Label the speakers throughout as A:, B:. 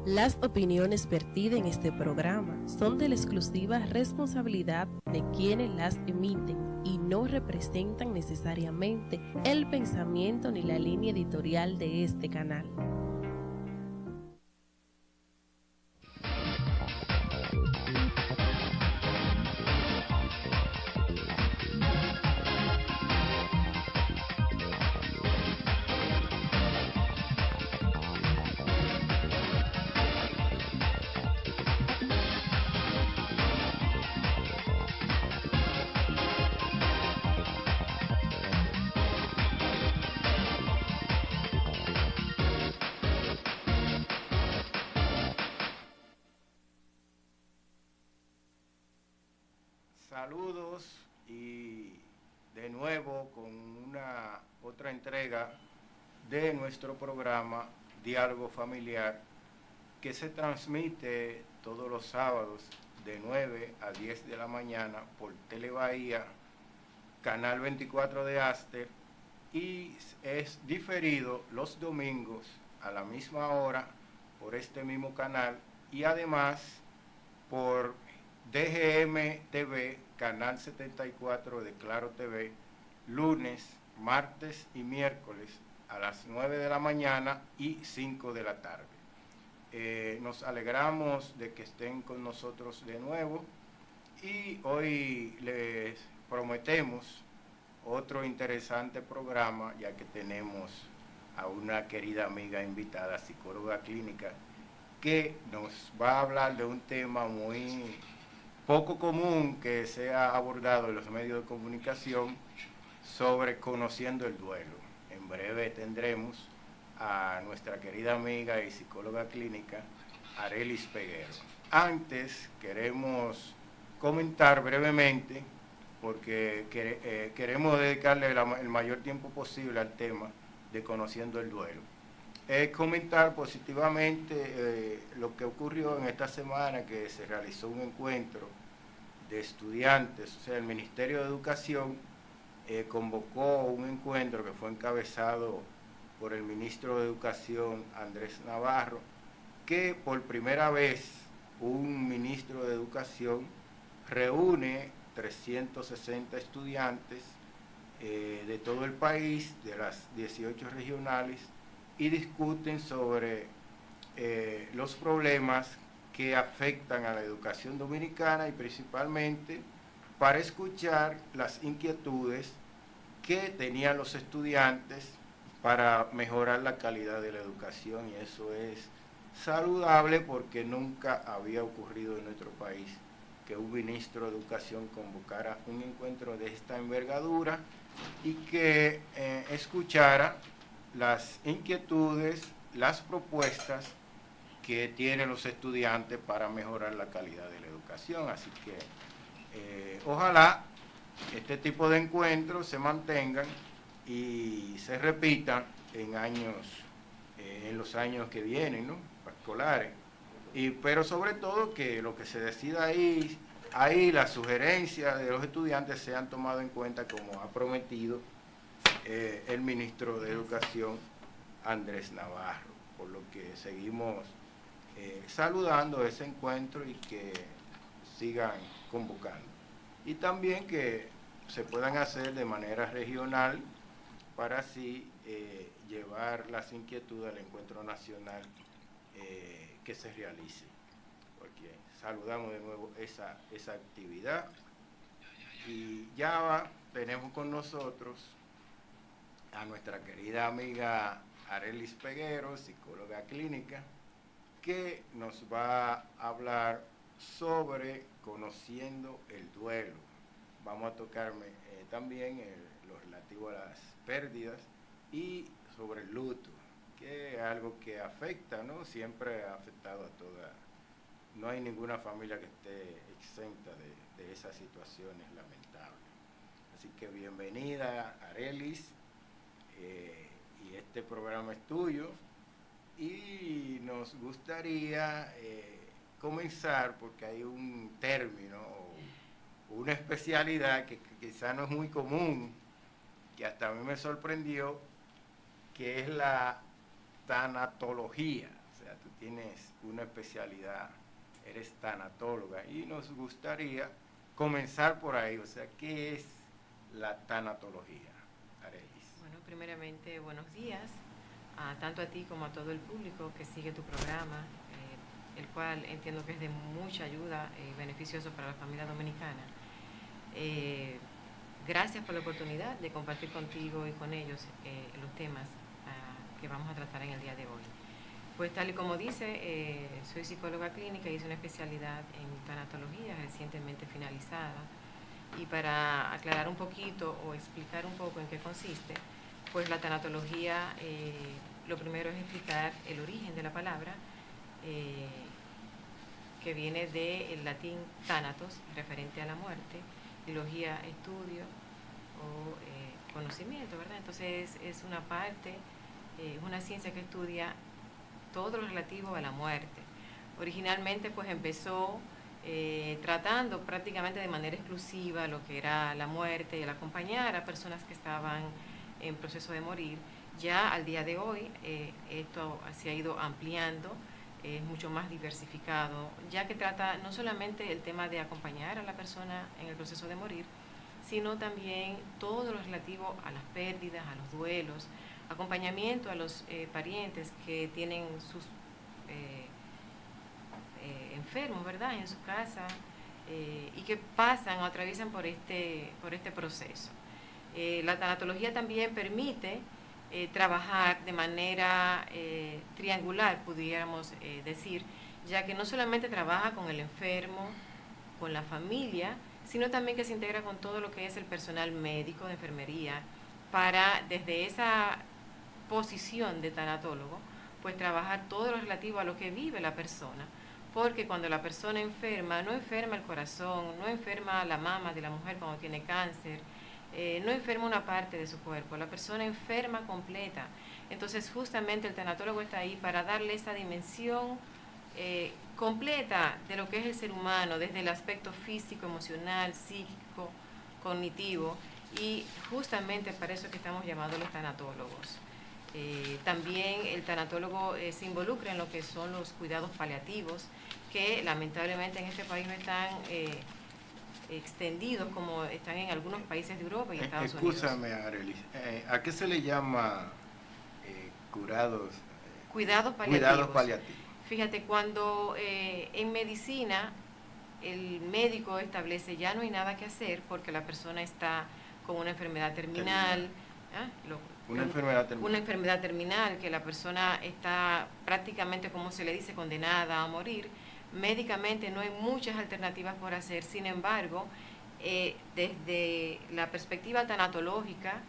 A: Las opiniones vertidas en este programa son de la exclusiva responsabilidad de quienes las emiten y no representan necesariamente el pensamiento ni la línea editorial de este canal.
B: Saludos y de nuevo con una otra entrega de nuestro programa Diálogo Familiar que se transmite todos los sábados de 9 a 10 de la mañana por Telebahía, Canal 24 de Aster, y es diferido los domingos a la misma hora por este mismo canal y además por DGM TV, Canal 74 de Claro TV, lunes, martes y miércoles a las 9 de la mañana y 5 de la tarde. Nos alegramos de que estén con nosotros de nuevo y hoy les prometemos otro interesante programa, ya que tenemos a una querida amiga invitada, psicóloga clínica, que nos va a hablar de un tema muy poco común que se ha abordado en los medios de comunicación sobre conociendo el duelo. En breve tendremos a nuestra querida amiga y psicóloga clínica, Arelis Peguero. Antes queremos comentar brevemente, porque queremos dedicarle el mayor tiempo posible al tema de conociendo el duelo. Comentar positivamente lo que ocurrió en esta semana, que se realizó un encuentro de estudiantes. O sea, el Ministerio de Educación convocó un encuentro que fue encabezado por el ministro de Educación, Andrés Navarro, que por primera vez un ministro de Educación reúne 360 estudiantes de todo el país, de las 18 regionales, y discuten sobre los problemas que afectan a la educación dominicana y principalmente para escuchar las inquietudes que tenían los estudiantes para mejorar la calidad de la educación, y eso es saludable porque nunca había ocurrido en nuestro país que un ministro de Educación convocara un encuentro de esta envergadura y que escuchara las inquietudes, las propuestas que tienen los estudiantes para mejorar la calidad de la educación. Así que ojalá este tipo de encuentros se mantengan y se repitan en los años que vienen, ¿no?, escolares. Pero sobre todo que lo que se decida ahí las sugerencias de los estudiantes sean tomadas en cuenta, como ha prometido el ministro de Educación, Andrés Navarro, por lo que seguimos saludando ese encuentro y que sigan convocando. Y también que se puedan hacer de manera regional para así llevar las inquietudes al encuentro nacional que se realice. Porque saludamos de nuevo esa actividad. Y ya tenemos con nosotros a nuestra querida amiga Arelis Peguero, psicóloga clínica, que nos va a hablar sobre conociendo el duelo. Vamos a tocar también lo relativo a las pérdidas y sobre el luto, que es algo que afecta, ¿no? Siempre ha afectado a toda. No hay ninguna familia que esté exenta de esas situaciones lamentables. Así que bienvenida, Arelis, y este programa es tuyo. Y nos gustaría comenzar, porque hay un término o una especialidad que quizá no es muy común, que hasta a mí me sorprendió, que es la tanatología. O sea, tú tienes una especialidad, eres tanatóloga, y nos gustaría comenzar por ahí. O sea, ¿qué es la tanatología, Arelis?
C: Bueno, primeramente, buenos días, tanto a ti como a todo el público que sigue tu programa, el cual entiendo que es de mucha ayuda y beneficioso para la familia dominicana. Gracias por la oportunidad de compartir contigo y con ellos los temas que vamos a tratar en el día de hoy. Pues tal y como dice, soy psicóloga clínica y hice una especialidad en tanatología recientemente finalizada. Y para aclarar un poquito o explicar un poco en qué consiste, pues la tanatología, lo primero es explicar el origen de la palabra, que viene del latín thanatos, referente a la muerte, y logía, estudio o conocimiento, ¿verdad? Entonces es una parte, es una ciencia que estudia todo lo relativo a la muerte. Originalmente pues empezó tratando prácticamente de manera exclusiva lo que era la muerte y el acompañar a personas que estaban en proceso de morir. Ya al día de hoy esto se ha ido ampliando, es mucho más diversificado, ya que trata no solamente el tema de acompañar a la persona en el proceso de morir, sino también todo lo relativo a las pérdidas, a los duelos, acompañamiento a los parientes que tienen sus enfermos, ¿verdad?, en su casa y que pasan o atraviesan por este proceso. La tanatología también permite trabajar de manera triangular, pudiéramos decir, ya que no solamente trabaja con el enfermo, con la familia, sino también que se integra con todo lo que es el personal médico de enfermería, para desde esa posición de tanatólogo, pues trabajar todo lo relativo a lo que vive la persona, porque cuando la persona enferma, no enferma el corazón, no enferma la mama de la mujer cuando tiene cáncer, no enferma una parte de su cuerpo, la persona enferma completa. Entonces justamente el tanatólogo está ahí para darle esa dimensión completa de lo que es el ser humano, desde el aspecto físico, emocional, psíquico, cognitivo, y justamente para eso es que estamos llamados los tanatólogos. También el tanatólogo se involucra en lo que son los cuidados paliativos, que lamentablemente en este país no están extendidos como están en algunos países de Europa y Estados Unidos.
B: Escúchame, Arelis, ¿a qué se le llama cuidados paliativos?
C: Fíjate, cuando en medicina el médico establece ya no hay nada que hacer porque la persona está con una enfermedad terminal. Una enfermedad terminal, que la persona está prácticamente, como se le dice, condenada a morir. Médicamente no hay muchas alternativas por hacer, sin embargo, desde la perspectiva tanatológica,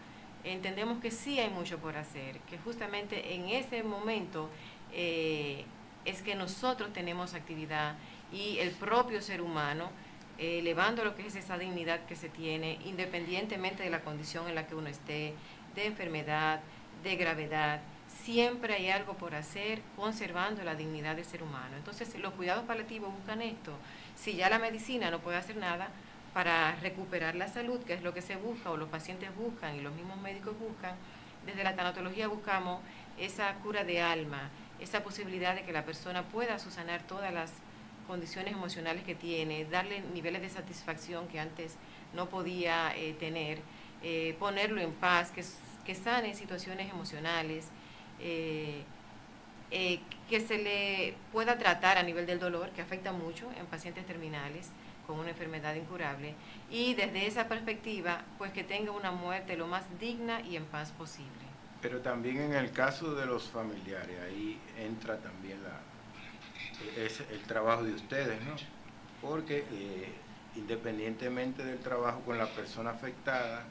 C: entendemos que sí hay mucho por hacer, que justamente en ese momento es que nosotros tenemos actividad y el propio ser humano, elevando lo que es esa dignidad que se tiene, independientemente de la condición en la que uno esté, de enfermedad, de gravedad, siempre hay algo por hacer conservando la dignidad del ser humano. Entonces los cuidados paliativos buscan esto. Si ya la medicina no puede hacer nada para recuperar la salud, que es lo que se busca o los pacientes buscan y los mismos médicos buscan, desde la tanatología buscamos esa cura de alma, esa posibilidad de que la persona pueda subsanar todas las condiciones emocionales que tiene, darle niveles de satisfacción que antes no podía tener, ponerlo en paz, que sane situaciones emocionales, que se le pueda tratar a nivel del dolor, que afecta mucho en pacientes terminales con una enfermedad incurable, y desde esa perspectiva, pues que tenga una muerte lo más digna y en paz posible.
B: Pero también en el caso de los familiares, ahí entra también es el trabajo de ustedes, ¿no? Porque independientemente del trabajo con la persona afectada,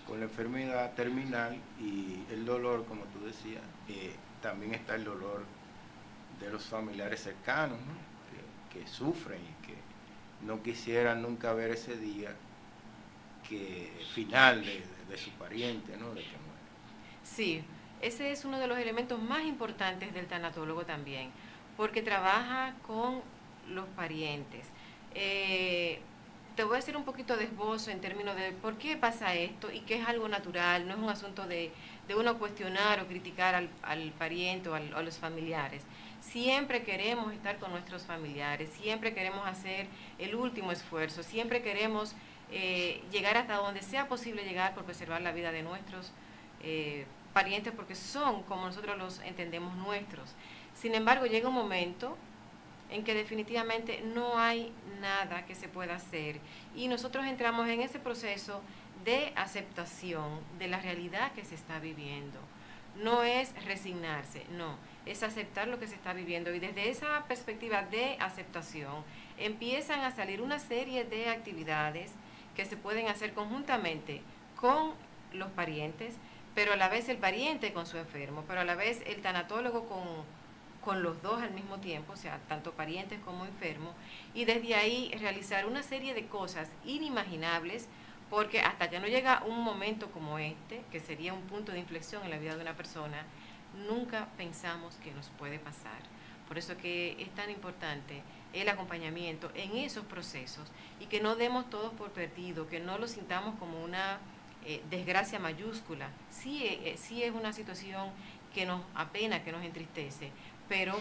B: con la enfermedad terminal y el dolor, como tú decías, también está el dolor de los familiares cercanos, ¿no? que sufren y que no quisieran nunca ver ese día final de su pariente, ¿no? De que muere.
C: Sí, ese es uno de los elementos más importantes del tanatólogo también, porque trabaja con los parientes. Te voy a hacer un poquito de esbozo en términos de por qué pasa esto y que es algo natural, no es un asunto de de uno cuestionar o criticar al pariente o a los familiares. Siempre queremos estar con nuestros familiares, siempre queremos hacer el último esfuerzo, siempre queremos llegar hasta donde sea posible llegar por preservar la vida de nuestros parientes, porque son, como nosotros los entendemos, nuestros. Sin embargo, llega un momento en que definitivamente no hay nada que se pueda hacer y nosotros entramos en ese proceso de aceptación de la realidad que se está viviendo. No es resignarse, no, es aceptar lo que se está viviendo, y desde esa perspectiva de aceptación empiezan a salir una serie de actividades que se pueden hacer conjuntamente con los parientes, pero a la vez el pariente con su enfermo, pero a la vez el tanatólogo con los dos al mismo tiempo, o sea, tanto parientes como enfermos, y desde ahí realizar una serie de cosas inimaginables, porque hasta que no llega un momento como este, que sería un punto de inflexión en la vida de una persona, nunca pensamos que nos puede pasar. Por eso que es tan importante el acompañamiento en esos procesos y que no demos todos por perdido, que no lo sintamos como una desgracia mayúscula. Sí es una situación que nos apena, que nos entristece, pero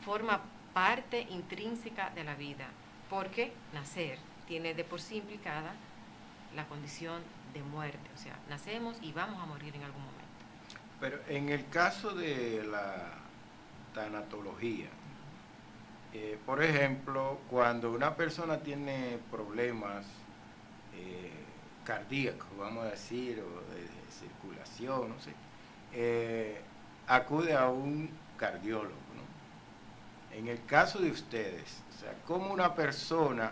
C: forma parte intrínseca de la vida, porque nacer tiene de por sí implicada la condición de muerte, o sea, nacemos y vamos a morir en algún momento.
B: Pero en el caso de la tanatología, por ejemplo, cuando una persona tiene problemas cardíacos, vamos a decir, o de circulación, no sé, acude a un cardiólogo, ¿no? En el caso de ustedes, o sea, ¿cómo una persona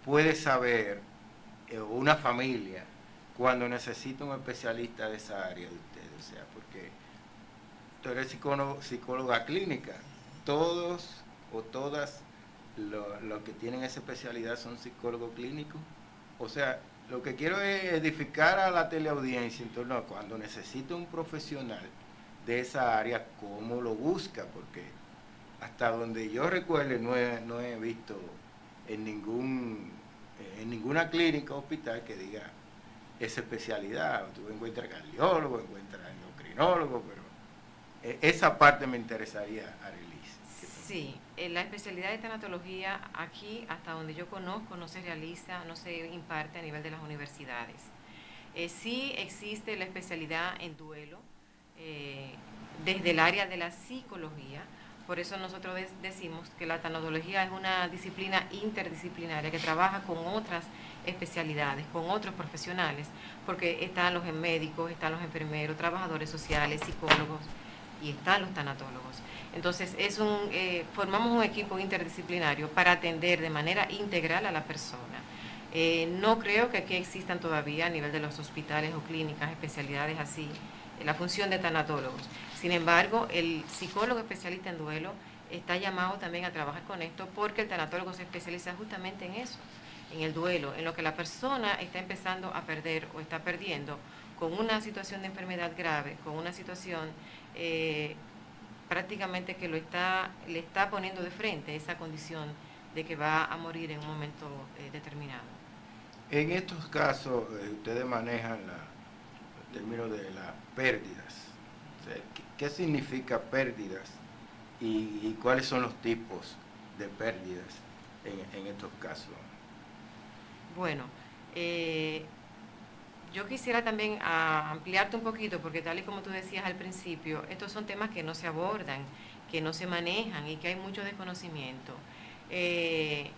B: puede saber, una familia, cuando necesita un especialista de esa área de ustedes? O sea, porque tú eres psicóloga clínica, todos o todas los que tienen esa especialidad son psicólogos clínicos. O sea, lo que quiero es edificar a la teleaudiencia en torno a cuando necesita un profesional de esa área, cómo lo busca, porque hasta donde yo recuerde no he visto en ninguna clínica o hospital que diga esa especialidad. Tú encuentras cardiólogo, encuentras endocrinólogo, pero esa parte me interesaría, Arelis.
C: Sí, la especialidad de tanatología aquí, hasta donde yo conozco, no se realiza, no se imparte a nivel de las universidades. Sí existe la especialidad en duelo desde el área de la psicología. Por eso nosotros decimos que la tanatología es una disciplina interdisciplinaria que trabaja con otras especialidades, con otros profesionales, porque están los médicos, están los enfermeros, trabajadores sociales, psicólogos, y están los tanatólogos. Entonces formamos un equipo interdisciplinario para atender de manera integral a la persona. No creo que aquí existan todavía a nivel de los hospitales o clínicas especialidades así, la función de tanatólogos. Sin embargo, el psicólogo especialista en duelo está llamado también a trabajar con esto, porque el tanatólogo se especializa justamente en eso, en el duelo, en lo que la persona está empezando a perder o está perdiendo con una situación de enfermedad grave, con una situación prácticamente que le está poniendo de frente esa condición de que va a morir en un momento determinado.
B: En estos casos, ustedes manejan el término de las pérdidas. O sea, ¿qué significa pérdidas y cuáles son los tipos de pérdidas en estos casos?
C: Bueno, yo quisiera también ampliarte un poquito, porque tal y como tú decías al principio, estos son temas que no se abordan, que no se manejan y que hay mucho desconocimiento. Me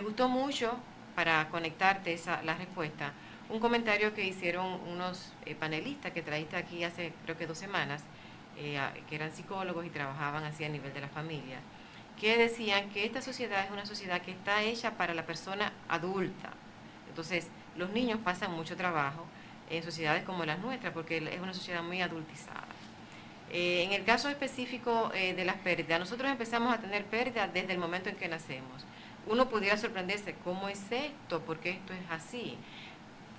C: gustó mucho, para conectarte la respuesta, un comentario que hicieron unos panelistas que trajiste aquí hace creo que 2 semanas, que eran psicólogos y trabajaban así a nivel de la familia, que decían que esta sociedad es una sociedad que está hecha para la persona adulta. Entonces, los niños pasan mucho trabajo en sociedades como las nuestras, porque es una sociedad muy adultizada. En el caso específico de las pérdidas, nosotros empezamos a tener pérdidas desde el momento en que nacemos. Uno pudiera sorprenderse, ¿cómo es esto? ¿Por qué esto es así?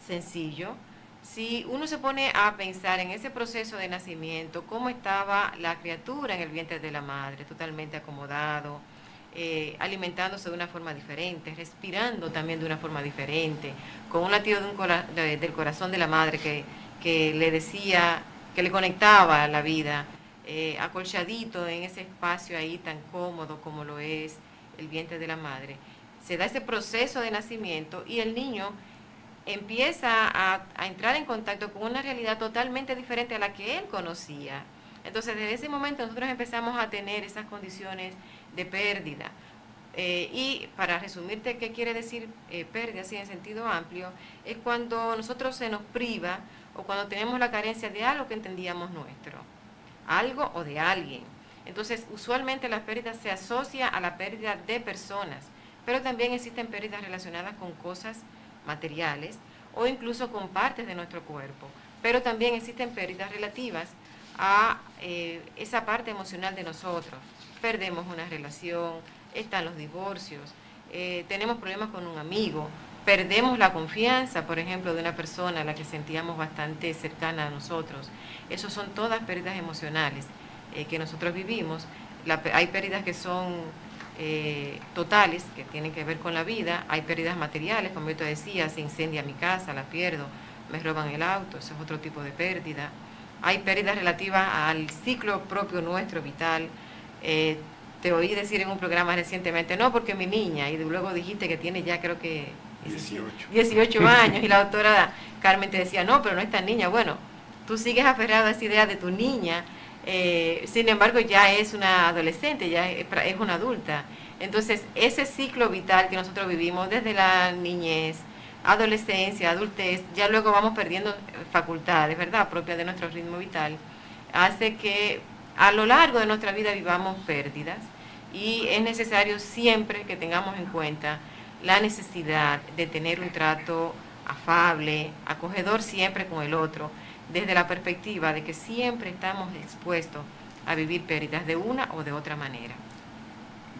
C: Sencillo. Si uno se pone a pensar en ese proceso de nacimiento, cómo estaba la criatura en el vientre de la madre, totalmente acomodado, alimentándose de una forma diferente, respirando también de una forma diferente, con un latido del corazón de la madre que que le decía, que le conectaba a la vida, acolchadito en ese espacio ahí tan cómodo como lo es el vientre de la madre. Se da ese proceso de nacimiento y el niño empieza a entrar en contacto con una realidad totalmente diferente a la que él conocía. Entonces, desde ese momento nosotros empezamos a tener esas condiciones de pérdida. Y para resumirte qué quiere decir pérdida, así en sentido amplio, es cuando nosotros se nos priva o cuando tenemos la carencia de algo que entendíamos nuestro, algo o de alguien. Entonces, usualmente la pérdida se asocia a la pérdida de personas, pero también existen pérdidas relacionadas con cosas materiales o incluso con partes de nuestro cuerpo, pero también existen pérdidas relativas a esa parte emocional de nosotros. Perdemos una relación, están los divorcios, tenemos problemas con un amigo, perdemos la confianza, por ejemplo, de una persona a la que sentíamos bastante cercana a nosotros. Esas son todas pérdidas emocionales que nosotros vivimos. Hay pérdidas que son totales, que tienen que ver con la vida. Hay pérdidas materiales, como yo te decía, se incendia mi casa, la pierdo, me roban el auto, eso es otro tipo de pérdida. Hay pérdidas relativas al ciclo propio nuestro, vital. Te oí decir en un programa recientemente, no, porque mi niña, y luego dijiste que tiene ya creo que 18 años, y la doctora Carmen te decía, no, pero no es tan niña. Bueno, tú sigues aferrado a esa idea de tu niña, sin embargo ya es una adolescente, ya es una adulta. Entonces, ese ciclo vital que nosotros vivimos desde la niñez, adolescencia, adultez, ya luego vamos perdiendo facultades, ¿verdad?, propias de nuestro ritmo vital, hace que a lo largo de nuestra vida vivamos pérdidas, y es necesario siempre que tengamos en cuenta la necesidad de tener un trato afable, acogedor siempre con el otro, desde la perspectiva de que siempre estamos expuestos a vivir pérdidas de una o de otra manera.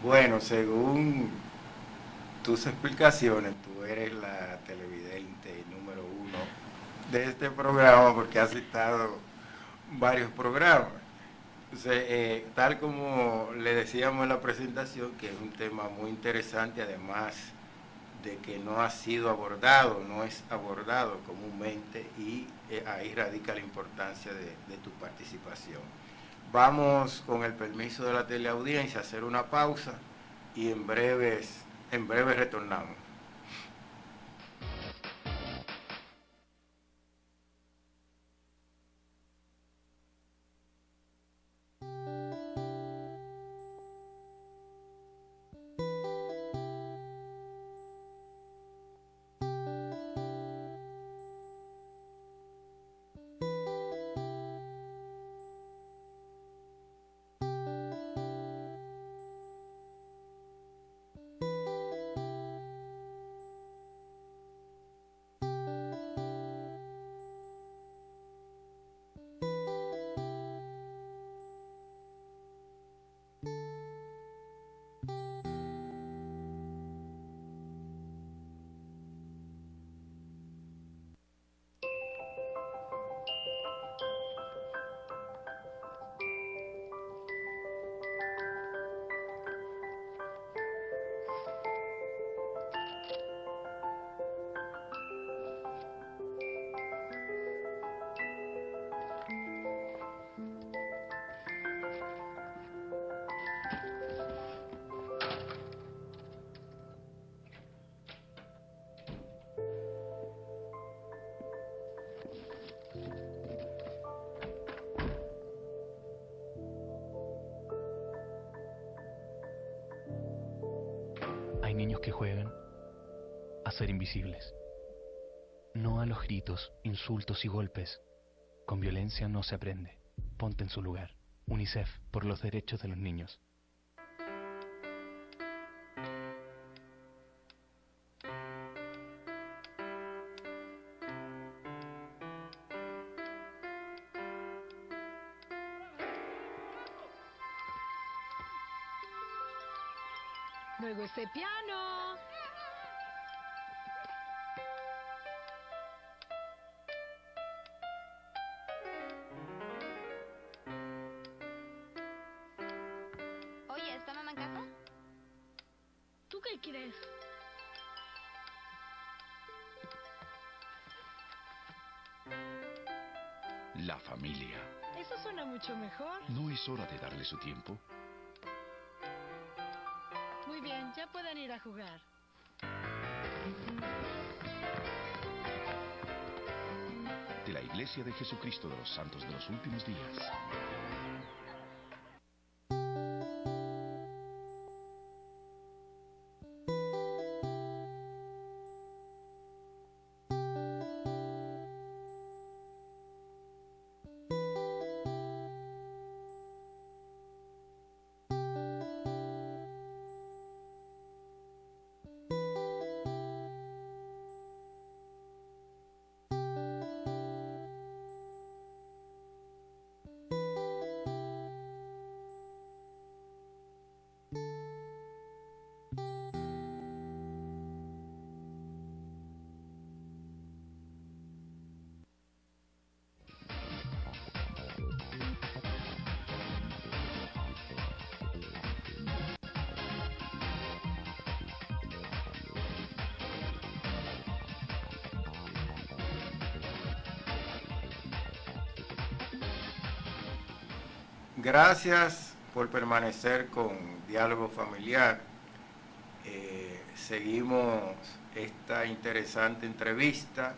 B: Bueno, según tus explicaciones, tú eres la televidente número 1 de este programa porque has citado varios programas. Entonces, tal como le decíamos en la presentación, que es un tema muy interesante, además de que no ha sido abordado, no es abordado comúnmente, y ahí radica la importancia de tu participación. Vamos, con el permiso de la teleaudiencia, a hacer una pausa y en breve retornamos.
D: Hay niños que juegan a ser invisibles. No a los gritos, insultos y golpes. Con violencia no se aprende. Ponte en su lugar. UNICEF, por los derechos de los niños.
E: Luego ese piano.
F: Oye, ¿está mamá en casa?
E: ¿Tú qué crees?
G: La familia.
E: Eso suena mucho mejor.
G: ¿No es hora de darle su tiempo?
E: Muy bien, ya pueden ir a jugar.
G: De la Iglesia de Jesucristo de los Santos de los Últimos Días.
B: Gracias por permanecer con Diálogo Familiar. Seguimos esta interesante entrevista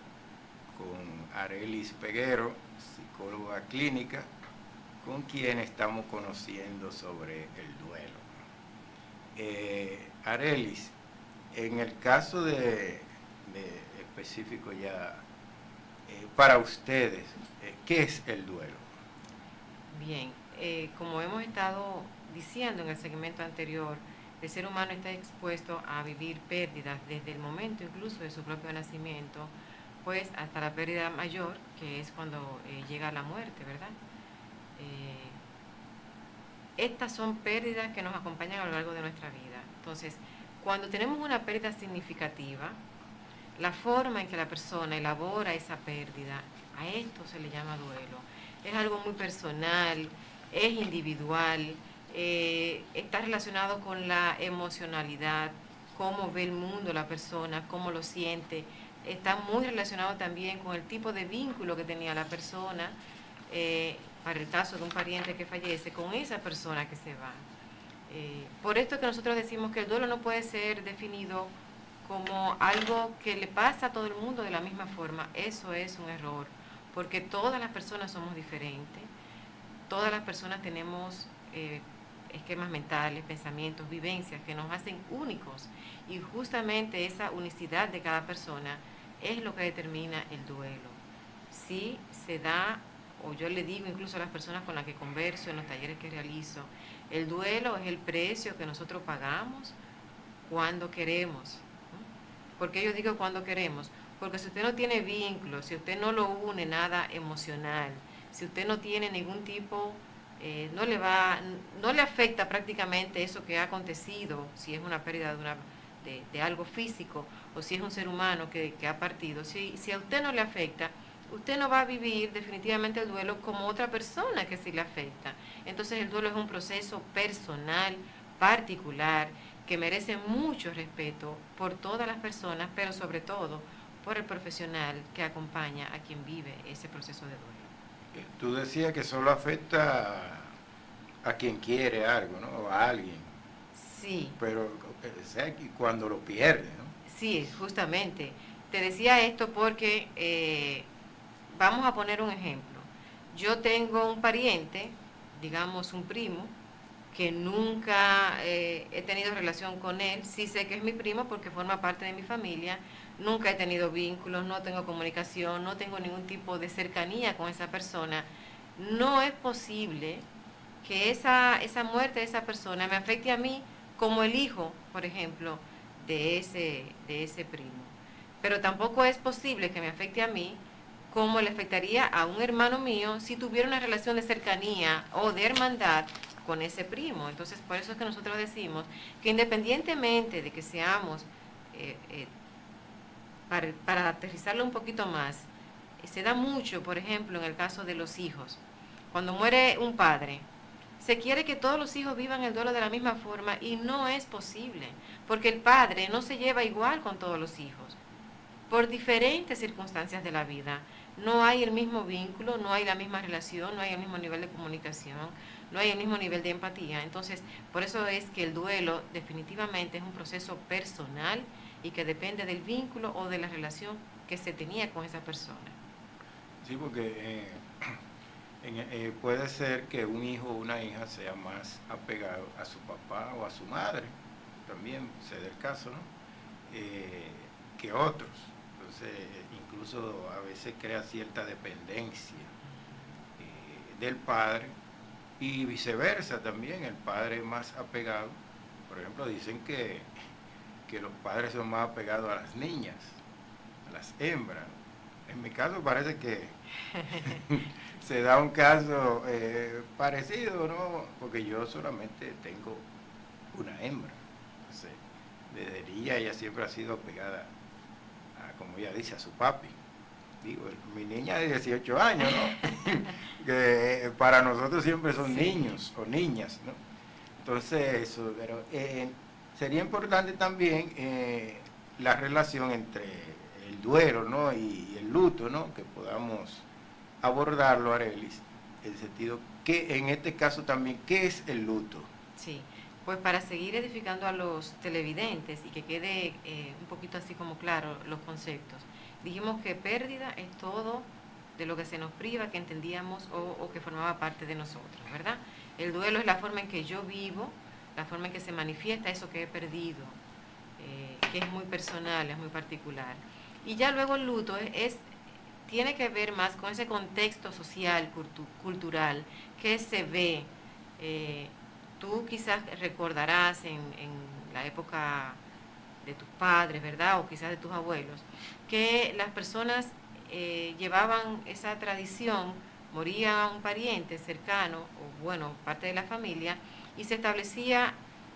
B: con Arelis Peguero, psicóloga clínica, con quien estamos conociendo sobre el duelo. Arelis, en el caso de específico ya, para ustedes, ¿qué es el duelo?
C: Bien, como hemos estado diciendo en el segmento anterior, el ser humano está expuesto a vivir pérdidas desde el momento incluso de su propio nacimiento, pues hasta la pérdida mayor, que es cuando llega la muerte, ¿verdad? Estas son pérdidas que nos acompañan a lo largo de nuestra vida. Entonces, cuando tenemos una pérdida significativa, la forma en que la persona elabora esa pérdida, a esto se le llama duelo. Es algo muy personal, es individual, está relacionado con la emocionalidad, cómo ve el mundo la persona, cómo lo siente. Está muy relacionado también con el tipo de vínculo que tenía la persona, para el caso de un pariente que fallece, con esa persona que se va. Por esto que nosotros decimos que el duelo no puede ser definido como algo que le pasa a todo el mundo de la misma forma. Eso es un error, porque todas las personas somos diferentes, todas las personas tenemos esquemas mentales, pensamientos, vivencias que nos hacen únicos, y justamente esa unicidad de cada persona es lo que determina el duelo. Si se da, o yo le digo incluso a las personas con las que converso en los talleres que realizo, el duelo es el precio que nosotros pagamos cuando queremos. ¿Por qué yo digo cuando queremos? Porque si usted no tiene vínculo, si usted no lo une nada emocional, si usted no tiene ningún tipo, no le afecta prácticamente eso que ha acontecido, si es una pérdida de algo físico, o si es un ser humano que ha partido. Si a usted no le afecta, usted no va a vivir definitivamente el duelo como otra persona que sí le afecta. Entonces el duelo es un proceso personal, particular, que merece mucho respeto por todas las personas, pero sobre todo por el profesional que acompaña a quien vive ese proceso de duelo.
B: Tú decías que solo afecta a quien quiere algo, ¿no? A alguien.
C: Sí.
B: Pero cuando lo pierde, ¿no?
C: Sí, justamente. Te decía esto porque vamos a poner un ejemplo. Yo tengo un pariente, digamos un primo, que nunca he tenido relación con él. Sí sé que es mi primo porque forma parte de mi familia. Nunca he tenido vínculos, no tengo comunicación, no tengo ningún tipo de cercanía con esa persona. No es posible que esa muerte de esa persona me afecte a mí como el hijo, por ejemplo, de ese primo. Pero tampoco es posible que me afecte a mí como le afectaría a un hermano mío si tuviera una relación de cercanía o de hermandad con ese primo. Entonces, por eso es que nosotros decimos que independientemente de que seamos, para aterrizarlo un poquito más, se da mucho, por ejemplo, en el caso de los hijos. Cuando muere un padre, se quiere que todos los hijos vivan el duelo de la misma forma, y no es posible, porque el padre no se lleva igual con todos los hijos, por diferentes circunstancias de la vida. no hay el mismo vínculo, no hay la misma relación, no hay el mismo nivel de comunicación, no hay el mismo nivel de empatía. Entonces, por eso es que el duelo definitivamente es un proceso personal y que depende del vínculo o de la relación que se tenía con esa persona.
B: Sí, porque puede ser que un hijo o una hija sea más apegado a su papá o a su madre, también se da el caso, ¿no? Que otros. Entonces, incluso a veces crea cierta dependencia del padre y viceversa también, el padre es más apegado. Por ejemplo, dicen que los padres son más apegados a las niñas, a las hembras. En mi caso parece que se da un caso parecido, ¿no? Porque yo solamente tengo una hembra. Entonces, desde niña ella siempre ha sido apegada a, como ella dice, a su papi. Digo, mi niña de 18 años, ¿no? Que para nosotros siempre son niños o niñas, ¿no? Entonces, eso, pero sería importante también la relación entre el duelo, ¿no? y el luto, ¿no? Que podamos abordarlo, Arelis, en el sentido que en este caso también, ¿qué es el luto?
C: Sí, pues para seguir edificando a los televidentes y que quede un poquito así como claro los conceptos, dijimos que pérdida es todo de lo que se nos priva, que entendíamos o que formaba parte de nosotros, ¿verdad? El duelo es la forma en que yo vivo, la forma en que se manifiesta eso que he perdido, que es muy personal, es muy particular. Y ya luego el luto tiene que ver más con ese contexto social, cultural, que se ve. Tú quizás recordarás en la época de tus padres, ¿verdad? O quizás de tus abuelos, que las personas llevaban esa tradición, moría un pariente cercano, o bueno, parte de la familia, y se establecía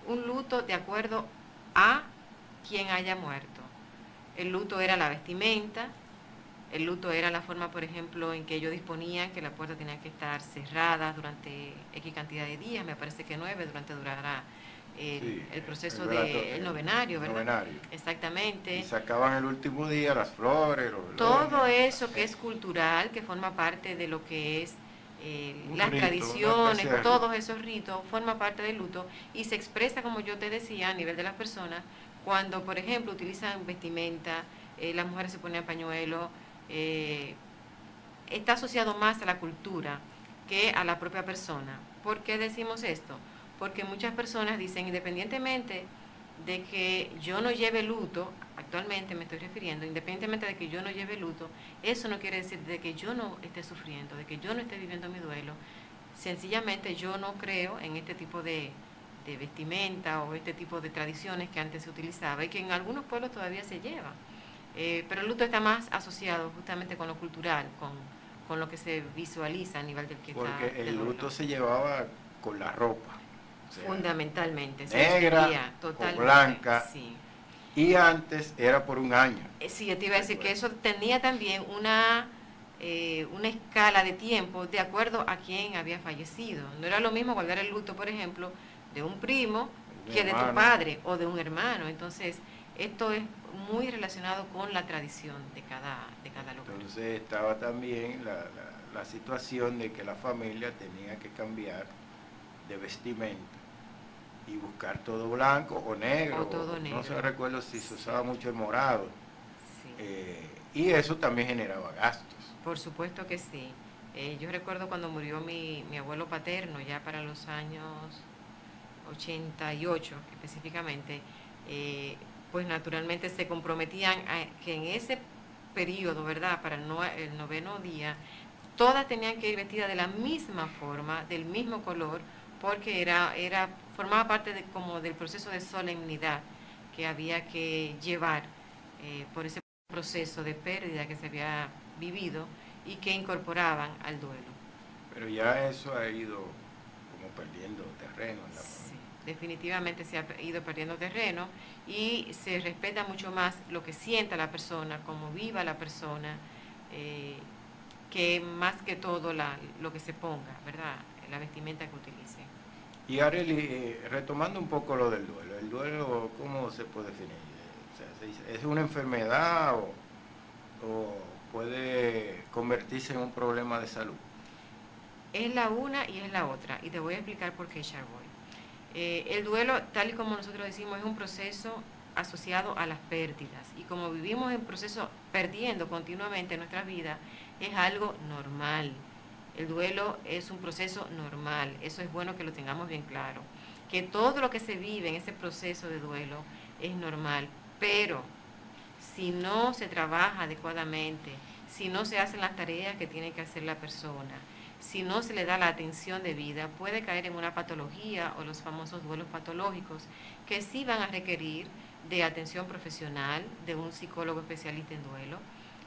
C: un luto de acuerdo a quien haya muerto. El luto era la vestimenta, el luto era la forma, por ejemplo, en que ellos disponían que la puerta tenía que estar cerrada durante X cantidad de días, me parece que 9, durará el proceso del novenario, ¿verdad? Novenario. Exactamente.
B: Y sacaban el último día las flores.
C: Todo eso que es cultural, que forma parte de lo que es las rito, tradiciones, todos esos ritos, forma parte del luto y se expresa, como yo te decía, a nivel de las personas, cuando, por ejemplo, utilizan vestimenta, las mujeres se ponen pañuelo, está asociado más a la cultura que a la propia persona. ¿Por qué decimos esto? Porque muchas personas dicen, independientemente de que yo no lleve luto, actualmente me estoy refiriendo, independientemente de que yo no lleve luto, eso no quiere decir de que yo no esté sufriendo, de que yo no esté viviendo mi duelo. Sencillamente yo no creo en este tipo de vestimenta o este tipo de tradiciones que antes se utilizaba y que en algunos pueblos todavía se lleva. Pero el luto está más asociado justamente con lo cultural, con lo que se visualiza a nivel del que está.
B: Porque el luto se llevaba con la ropa.
C: O sea, fundamentalmente,
B: negra o blanca,
C: sí.
B: Y antes era por un año.
C: Sí, yo te iba a decir que eso tenía también una escala de tiempo de acuerdo a quién había fallecido. No era lo mismo guardar el luto, por ejemplo, de un primo que de tu padre o de un hermano. Entonces, esto es muy relacionado con la tradición de cada lugar.
B: Entonces estaba también la situación de que la familia tenía que cambiar de vestimenta y buscar todo blanco o negro.
C: O todo negro.
B: No se recuerdo si se usaba mucho el morado.
C: Sí.
B: Y eso también generaba gastos.
C: Por supuesto que sí. Yo recuerdo cuando murió mi abuelo paterno, ya para los años 88 específicamente, pues naturalmente se comprometían a que en ese periodo, ¿verdad?, para el 9º día, todas tenían que ir vestidas de la misma forma, del mismo color, porque formaba parte como del proceso de solemnidad que había que llevar por ese proceso de pérdida que se había vivido y que incorporaban al duelo.
B: Pero ya eso ha ido como perdiendo terreno en la familia.
C: Sí, definitivamente se ha ido perdiendo terreno y se respeta mucho más lo que sienta la persona, cómo viva la persona, que más que todo lo que se ponga, ¿verdad?, la vestimenta que utilice.
B: Y Arely, retomando un poco lo del duelo, ¿el duelo cómo se puede definir? O sea, ¿es una enfermedad o puede convertirse en un problema de salud.
C: Es la una y es la otra, y te voy a explicar por qué, Charboy. El duelo, tal y como nosotros decimos, es un proceso asociado a las pérdidas, y como vivimos en proceso perdiendo continuamente en nuestra vida, es algo normal. El duelo es un proceso normal, eso es bueno que lo tengamos bien claro, que todo lo que se vive en ese proceso de duelo es normal, pero si no se trabaja adecuadamente, si no se hacen las tareas que tiene que hacer la persona, si no se le da la atención debida, puede caer en una patología o los famosos duelos patológicos, que sí van a requerir de atención profesional, de un psicólogo especialista en duelo,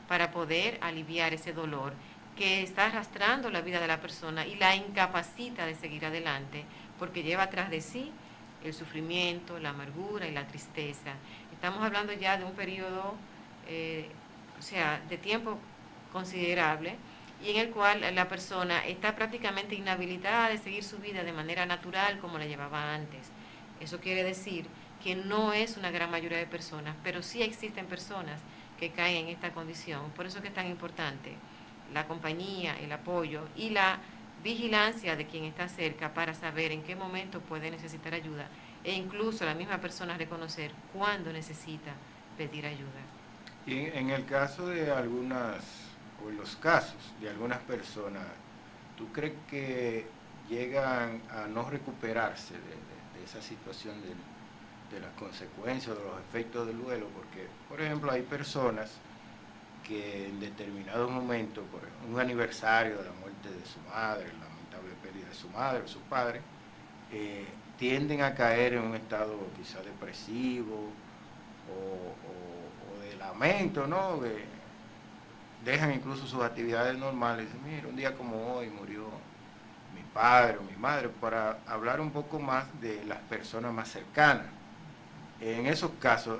C: para poder aliviar ese dolor que está arrastrando la vida de la persona y la incapacita de seguir adelante, porque lleva atrás de sí el sufrimiento, la amargura y la tristeza. Estamos hablando ya de un periodo, de tiempo considerable, y en el cual la persona está prácticamente inhabilitada de seguir su vida de manera natural como la llevaba antes. Eso quiere decir que no es una gran mayoría de personas, pero sí existen personas que caen en esta condición. Por eso es que es tan importante la compañía, el apoyo y la vigilancia de quien está cerca para saber en qué momento puede necesitar ayuda, e incluso la misma persona reconocer cuándo necesita pedir ayuda.
B: Y en el caso de algunas, o en los casos de algunas personas, ¿tú crees que llegan a no recuperarse de esa situación de las consecuencias, de los efectos del duelo? Porque, por ejemplo, hay personas que en determinados momentos, por ejemplo, un aniversario de la muerte de su madre, la lamentable pérdida de su madre o su padre, tienden a caer en un estado quizás depresivo o de lamento, ¿no? Que dejan incluso sus actividades normales. Dicen, mira, un día como hoy murió mi padre o mi madre, para hablar un poco más de las personas más cercanas. En esos casos,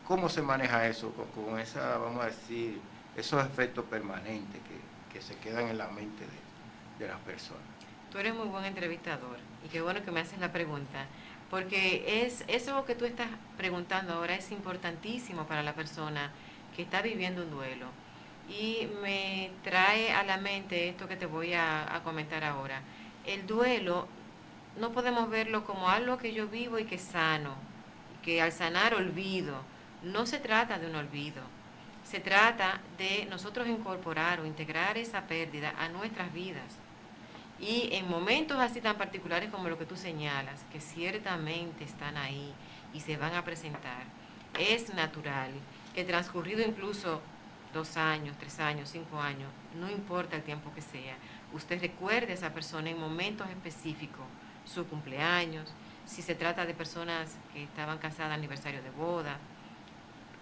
B: ¿cómo se maneja eso con esa, vamos a decir, esos efectos permanentes que se quedan en la mente de las personas?
C: Tú eres muy buen entrevistador y qué bueno que me haces la pregunta, porque eso que tú estás preguntando ahora es importantísimo para la persona que está viviendo un duelo, y me trae a la mente esto que te voy a comentar ahora. El duelo no podemos verlo como algo que yo vivo y que sano, que al sanar olvido. No se trata de un olvido, se trata de nosotros incorporar o integrar esa pérdida a nuestras vidas. Y en momentos así tan particulares como lo que tú señalas, que ciertamente están ahí y se van a presentar, es natural que transcurrido incluso 2 años, 3 años, 5 años, no importa el tiempo que sea, usted recuerde a esa persona en momentos específicos, su cumpleaños, si se trata de personas que estaban casadas, aniversario de boda,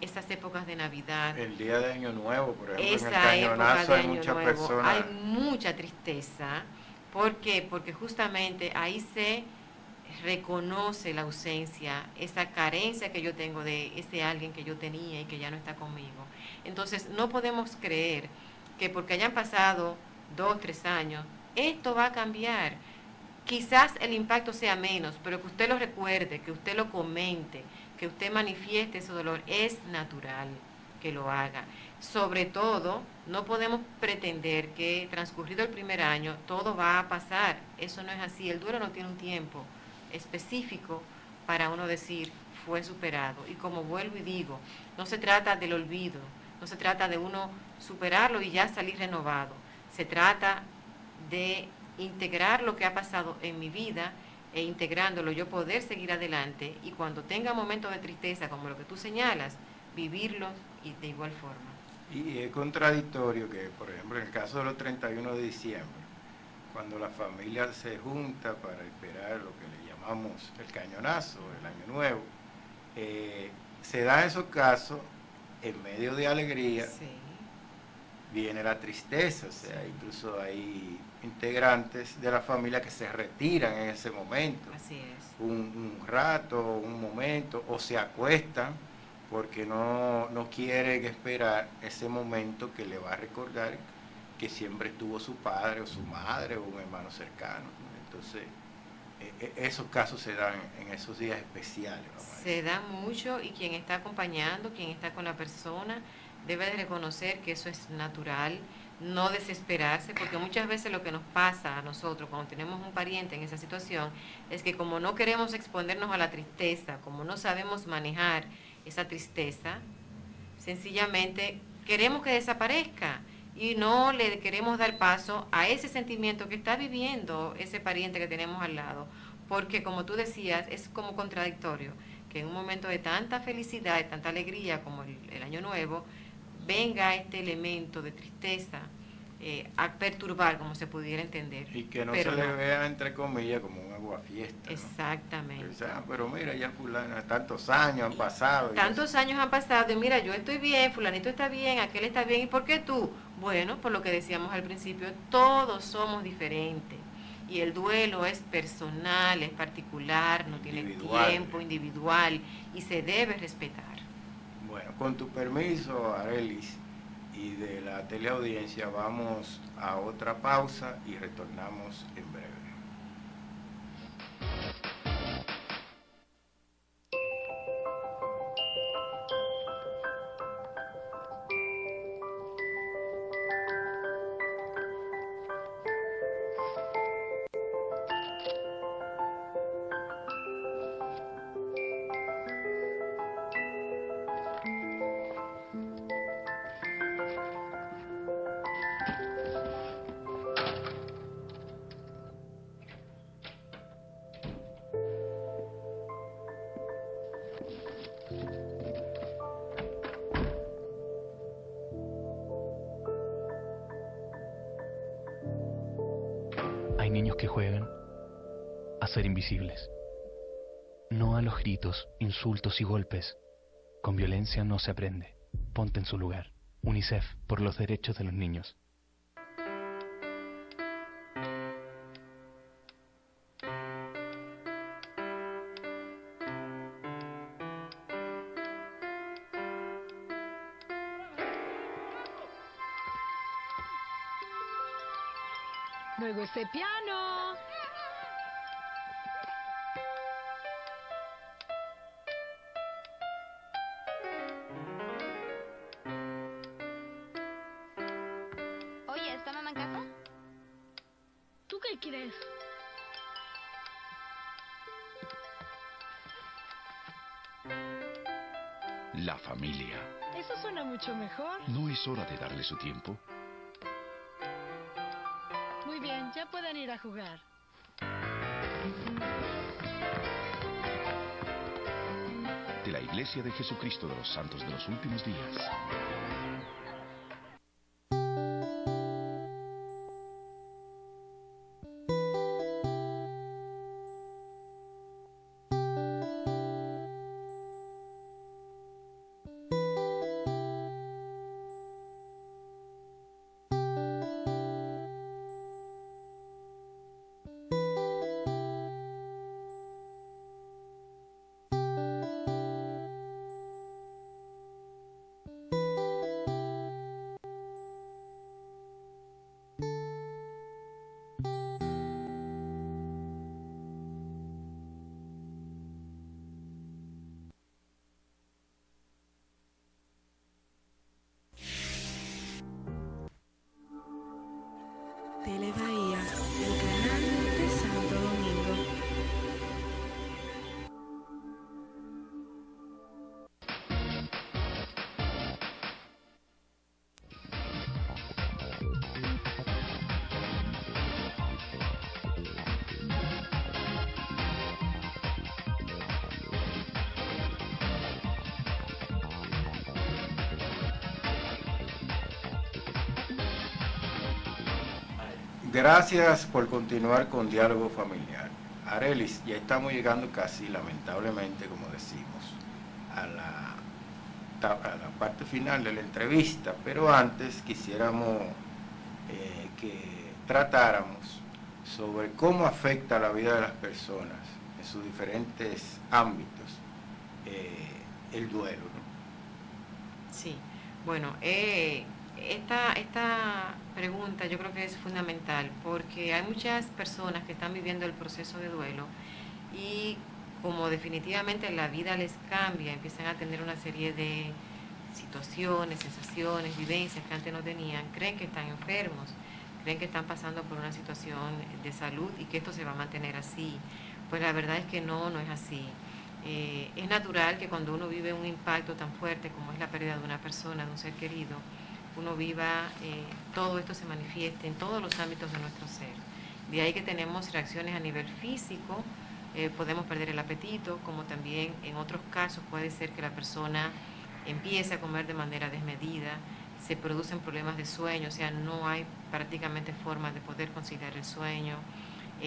C: estas épocas de Navidad.
B: El día de Año Nuevo, por ejemplo,
C: esa
B: en el Cañonazo hay muchas personas.
C: Hay mucha tristeza. ¿Por qué? Porque justamente ahí se reconoce la ausencia, esa carencia que yo tengo de ese alguien que yo tenía y que ya no está conmigo. Entonces no podemos creer que porque hayan pasado 2, 3 años, esto va a cambiar. Quizás el impacto sea menos, pero que usted lo recuerde, que usted lo comente, que usted manifieste ese dolor, es natural que lo haga. Sobre todo, no podemos pretender que transcurrido el primer año todo va a pasar. Eso no es así. El duelo no tiene un tiempo específico para uno decir fue superado. Y como vuelvo y digo, no se trata del olvido, no se trata de uno superarlo y ya salir renovado. Se trata de integrar lo que ha pasado en mi vida, e integrándolo yo poder seguir adelante, y cuando tenga momentos de tristeza como lo que tú señalas, vivirlos y de igual forma.
B: Y es contradictorio que, por ejemplo, en el caso de los 31 de diciembre, cuando la familia se junta para esperar lo que le llamamos el cañonazo, el Año Nuevo, se da esos casos en medio de alegría, sí, viene la tristeza, o sea, incluso hay integrantes de la familia que se retiran en ese momento.
C: Así es.
B: Un rato, un momento, o se acuestan porque no quieren esperar ese momento que le va a recordar que siempre estuvo su padre o su madre o un hermano cercano. Entonces, esos casos se dan en esos días especiales.
C: Se dan mucho, y quien está acompañando, quien está con la persona, debe de reconocer que eso es natural, no desesperarse, porque muchas veces lo que nos pasa a nosotros cuando tenemos un pariente en esa situación es que como no queremos exponernos a la tristeza, como no sabemos manejar esa tristeza, sencillamente queremos que desaparezca y no le queremos dar paso a ese sentimiento que está viviendo ese pariente que tenemos al lado, porque como tú decías, es como contradictorio que en un momento de tanta felicidad, de tanta alegría como el Año Nuevo, venga este elemento de tristeza a perturbar, como se pudiera entender.
B: Y que no se le vea, entre comillas, como un aguafiesta, ¿no?
C: Exactamente.
B: O sea, pero mira, ya fulana, tantos años han pasado.
C: Tantos años han pasado y mira, yo estoy bien, fulanito está bien, aquel está bien, ¿y por qué tú? Bueno, por lo que decíamos al principio, todos somos diferentes. Y el duelo es personal, es particular, no tiene tiempo, individual, y se debe respetar.
B: Bueno, con tu permiso, Arelis, y de la teleaudiencia, vamos a otra pausa y retornamos en breve.
D: Hay niños que juegan a ser invisibles. No a los gritos, insultos y golpes. Con violencia no se aprende. Ponte en su lugar. UNICEF, por los derechos de los niños.
E: Luego este piano.
F: Oye, ¿está mamá en casa?
E: ¿Tú qué crees?
G: La familia.
E: Eso suena mucho mejor.
G: ¿No es hora de darle su tiempo?
E: Muy bien, ya pueden ir a jugar.
G: De la Iglesia de Jesucristo de los Santos de los Últimos Días.
A: Telebahía, el canal de Santo Domingo.
B: Gracias por continuar con Diálogo Familiar. Arelis, ya estamos llegando casi, lamentablemente, como decimos, a la parte final de la entrevista, pero antes quisiéramos que tratáramos sobre cómo afecta la vida de las personas en sus diferentes ámbitos el duelo, ¿no?
C: Sí, bueno, esta pregunta yo creo que es fundamental porque hay muchas personas que están viviendo el proceso de duelo y como definitivamente la vida les cambia, empiezan a tener una serie de situaciones, sensaciones, vivencias que antes no tenían, creen que están enfermos, creen que están pasando por una situación de salud y que esto se va a mantener así. Pues la verdad es que no es así. Es natural que cuando uno vive un impacto tan fuerte como es la pérdida de una persona, de un ser querido, uno viva, todo esto se manifieste en todos los ámbitos de nuestro ser. De ahí que tenemos reacciones a nivel físico, podemos perder el apetito, como también en otros casos puede ser que la persona empiece a comer de manera desmedida, se producen problemas de sueño, o sea, no hay prácticamente forma de poder conciliar el sueño,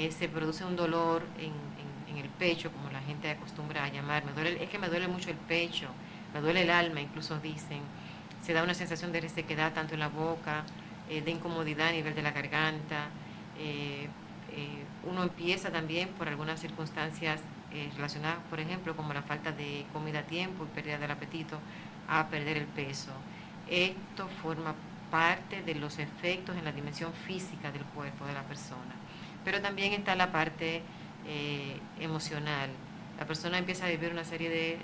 C: se produce un dolor en el pecho, como la gente acostumbra a llamar, es que me duele mucho el pecho, me duele el alma, incluso dicen, se da una sensación de resequedad tanto en la boca, de incomodidad a nivel de la garganta, uno empieza también por algunas circunstancias relacionadas, por ejemplo, como la falta de comida a tiempo y pérdida del apetito, a perder el peso. Esto forma parte de los efectos en la dimensión física del cuerpo de la persona. Pero también está la parte emocional. La persona empieza a vivir una serie de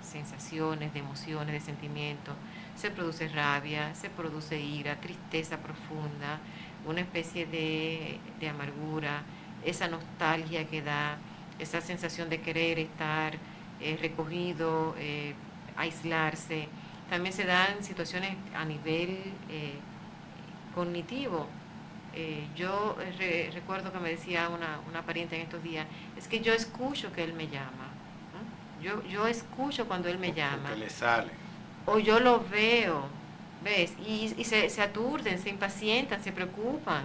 C: sensaciones, de emociones, de sentimientos. Se produce rabia, se produce ira, tristeza profunda, una especie de amargura, esa nostalgia que da, esa sensación de querer estar recogido, aislarse. También se dan situaciones a nivel cognitivo. Yo recuerdo que me decía una pariente en estos días, es que yo escucho que él me llama, ¿no? Yo escucho cuando él me llama.
B: Que le sale.
C: O yo lo veo, ¿ves? Y se aturden, se impacientan, se preocupan.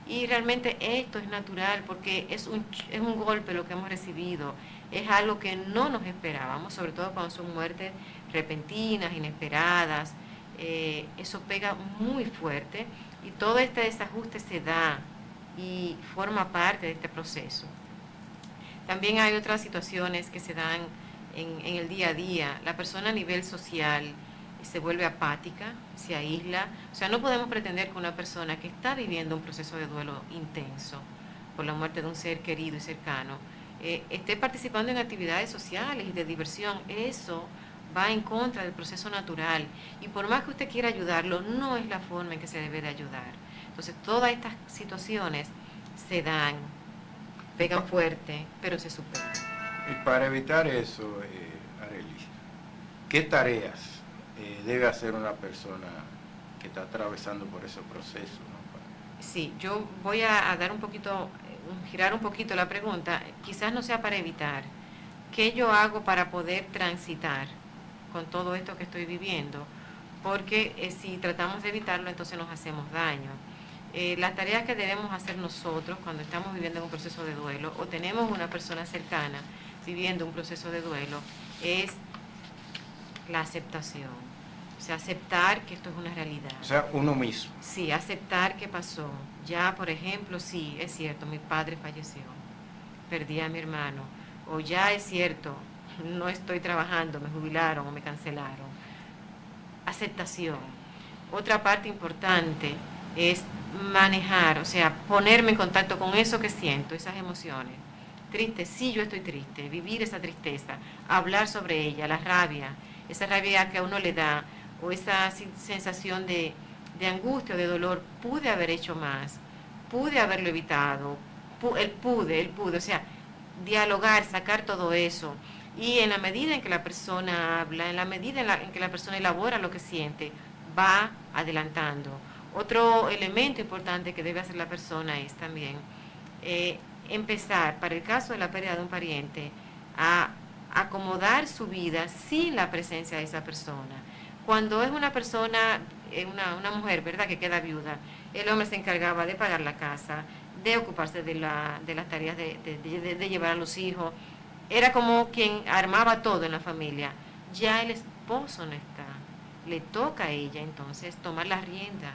C: Y realmente esto es natural porque es un golpe lo que hemos recibido, es algo que no nos esperábamos, sobre todo cuando son muertes repentinas, inesperadas, eso pega muy fuerte y todo este desajuste se da y forma parte de este proceso. También hay otras situaciones que se dan en el día a día. La persona a nivel social se vuelve apática, se aísla. O sea, no podemos pretender que una persona que está viviendo un proceso de duelo intenso por la muerte de un ser querido y cercano, esté participando en actividades sociales y de diversión. Eso va en contra del proceso natural. Y por más que usted quiera ayudarlo, no es la forma en que se debe de ayudar. Entonces, todas estas situaciones se dan, pegan fuerte, pero se superan.
B: Y para evitar eso, Arelis, ¿qué tareas debe hacer una persona que está atravesando por ese proceso, ¿no?
C: Sí, yo voy a dar un poquito, girar un poquito la pregunta, quizás no sea para evitar. ¿Qué yo hago para poder transitar con todo esto que estoy viviendo? Porque si tratamos de evitarlo, entonces nos hacemos daño. Las tareas que debemos hacer nosotros cuando estamos viviendo un proceso de duelo o tenemos una persona cercana viviendo un proceso de duelo es la aceptación. O sea, aceptar que esto es una realidad.
B: O sea, uno mismo.
C: Sí, aceptar que pasó. Ya, por ejemplo, sí, es cierto, mi padre falleció, perdí a mi hermano. O ya es cierto, no estoy trabajando, me jubilaron o me cancelaron. Aceptación. Otra parte importante es manejar, o sea, ponerme en contacto con eso que siento, esas emociones. Triste, sí, yo estoy triste, vivir esa tristeza, hablar sobre ella, la rabia, esa rabia que a uno le da, o esa sensación de angustia o de dolor, pude haber hecho más, pude haberlo evitado, él pude, o sea, dialogar, sacar todo eso. Y en la medida en que la persona habla, en la medida en que la persona elabora lo que siente, va adelantando. Otro elemento importante que debe hacer la persona es también empezar, para el caso de la pérdida de un pariente, a acomodar su vida sin la presencia de esa persona. Cuando es una persona, una mujer, ¿verdad?, que queda viuda, el hombre se encargaba de pagar la casa, de ocuparse de las tareas de llevar a los hijos. Era como quien armaba todo en la familia. Ya el esposo no está. Le toca a ella entonces tomar la rienda,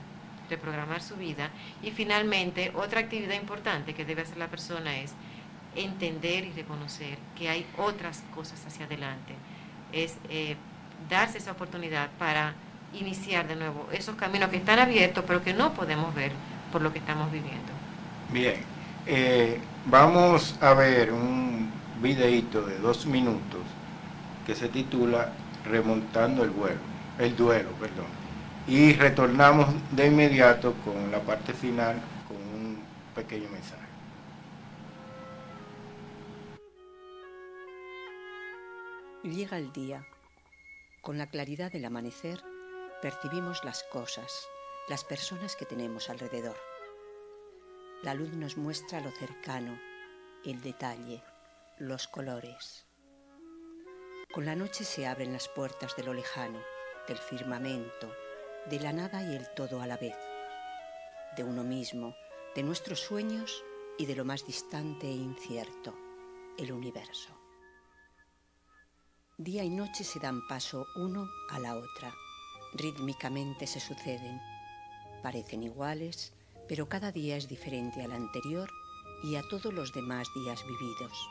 C: reprogramar su vida. Y finalmente, otra actividad importante que debe hacer la persona es entender y reconocer que hay otras cosas hacia adelante. Es darse esa oportunidad para iniciar de nuevo esos caminos que están abiertos, pero que no podemos ver por lo que estamos viviendo.
B: Bien, vamos a ver un videíto de 2 minutos que se titula Remontando el vuelo. El duelo, perdón. Y retornamos de inmediato con la parte final, con un pequeño mensaje.
H: Llega el día. Con la claridad del amanecer, percibimos las cosas, las personas que tenemos alrededor. La luz nos muestra lo cercano, el detalle, los colores. Con la noche se abren las puertas de lo lejano, del firmamento, de la nada y el todo a la vez, de uno mismo, de nuestros sueños y de lo más distante e incierto, el universo. Día y noche se dan paso uno a la otra, rítmicamente se suceden, parecen iguales, pero cada día es diferente al anterior y a todos los demás días vividos.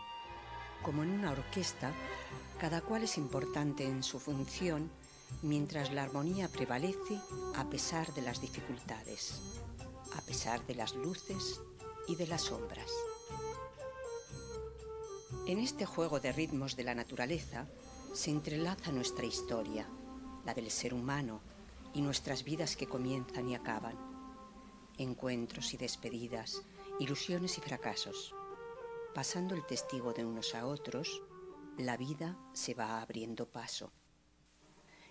H: Como en una orquesta, cada cual es importante en su función, mientras la armonía prevalece a pesar de las dificultades, a pesar de las luces y de las sombras. En este juego de ritmos de la naturaleza se entrelaza nuestra historia, la del ser humano, y nuestras vidas que comienzan y acaban. Encuentros y despedidas, ilusiones y fracasos. Pasando el testigo de unos a otros, la vida se va abriendo paso.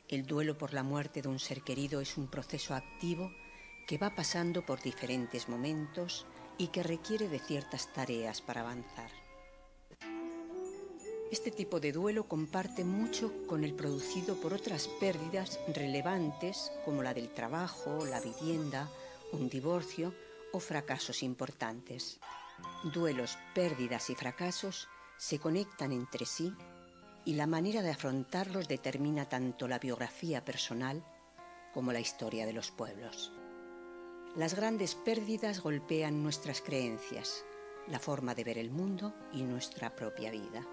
H: El duelo por la muerte de un ser querido es un proceso activo que va pasando por diferentes momentos y que requiere de ciertas tareas para avanzar. Este tipo de duelo comparte mucho con el producido por otras pérdidas relevantes como la del trabajo, la vivienda, un divorcio o fracasos importantes. Duelos, pérdidas y fracasos se conectan entre sí y la manera de afrontarlos determina tanto la biografía personal como la historia de los pueblos. Las grandes pérdidas golpean nuestras creencias, la forma de ver el mundo y nuestra propia vida.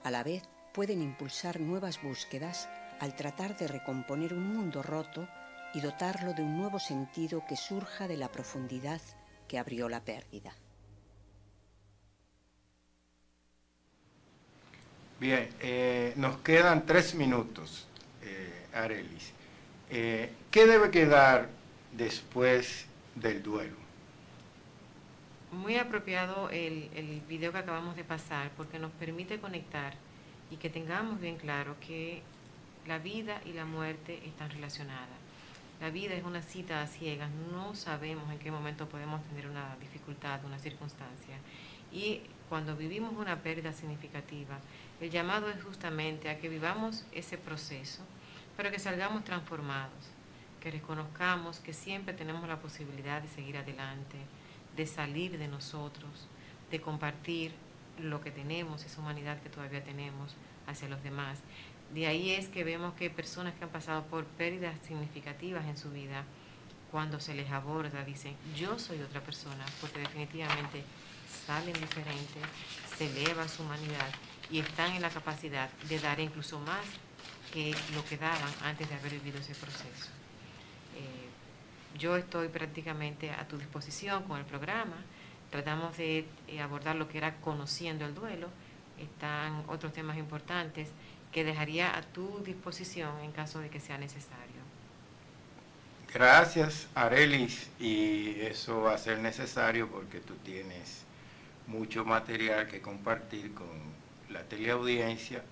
H: A la vez, pueden impulsar nuevas búsquedas al tratar de recomponer un mundo roto y dotarlo de un nuevo sentido que surja de la profundidad que abrió la pérdida.
B: Bien, nos quedan 3 minutos, Arelis. ¿Qué debe quedar después del duelo?
C: Muy apropiado el video que acabamos de pasar, porque nos permite conectar y que tengamos bien claro que la vida y la muerte están relacionadas. La vida es una cita a ciegas, no sabemos en qué momento podemos tener una dificultad, una circunstancia. Y cuando vivimos una pérdida significativa, el llamado es justamente a que vivamos ese proceso, pero que salgamos transformados, que reconozcamos que siempre tenemos la posibilidad de seguir adelante, de salir de nosotros, de compartir lo que tenemos, esa humanidad que todavía tenemos hacia los demás. De ahí es que vemos que personas que han pasado por pérdidas significativas en su vida, cuando se les aborda, dicen, yo soy otra persona, porque definitivamente salen diferentes, se eleva su humanidad y están en la capacidad de dar incluso más que lo que daban antes de haber vivido ese proceso. Yo estoy prácticamente a tu disposición con el programa. Tratamos de abordar lo que era conociendo el duelo. Están otros temas importantes que dejaría a tu disposición en caso de que sea necesario.
B: Gracias, Arelis, y eso va a ser necesario porque tú tienes mucho material que compartir con la teleaudiencia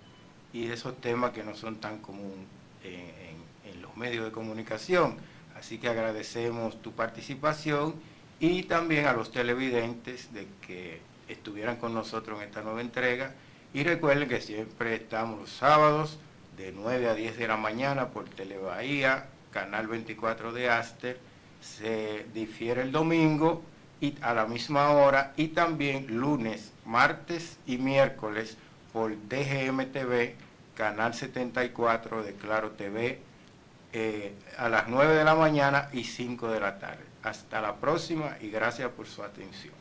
B: y esos temas que no son tan comunes en los medios de comunicación. Así que agradecemos tu participación y también a los televidentes de que estuvieran con nosotros en esta nueva entrega. Y recuerden que siempre estamos los sábados de 9 a 10 de la mañana por Telebahía, Canal 24 de Aster. Se difiere el domingo y a la misma hora y también lunes, martes y miércoles por DGM TV, Canal 74 de Claro TV, a las 9 de la mañana y 5 de la tarde. Hasta la próxima y gracias por su atención.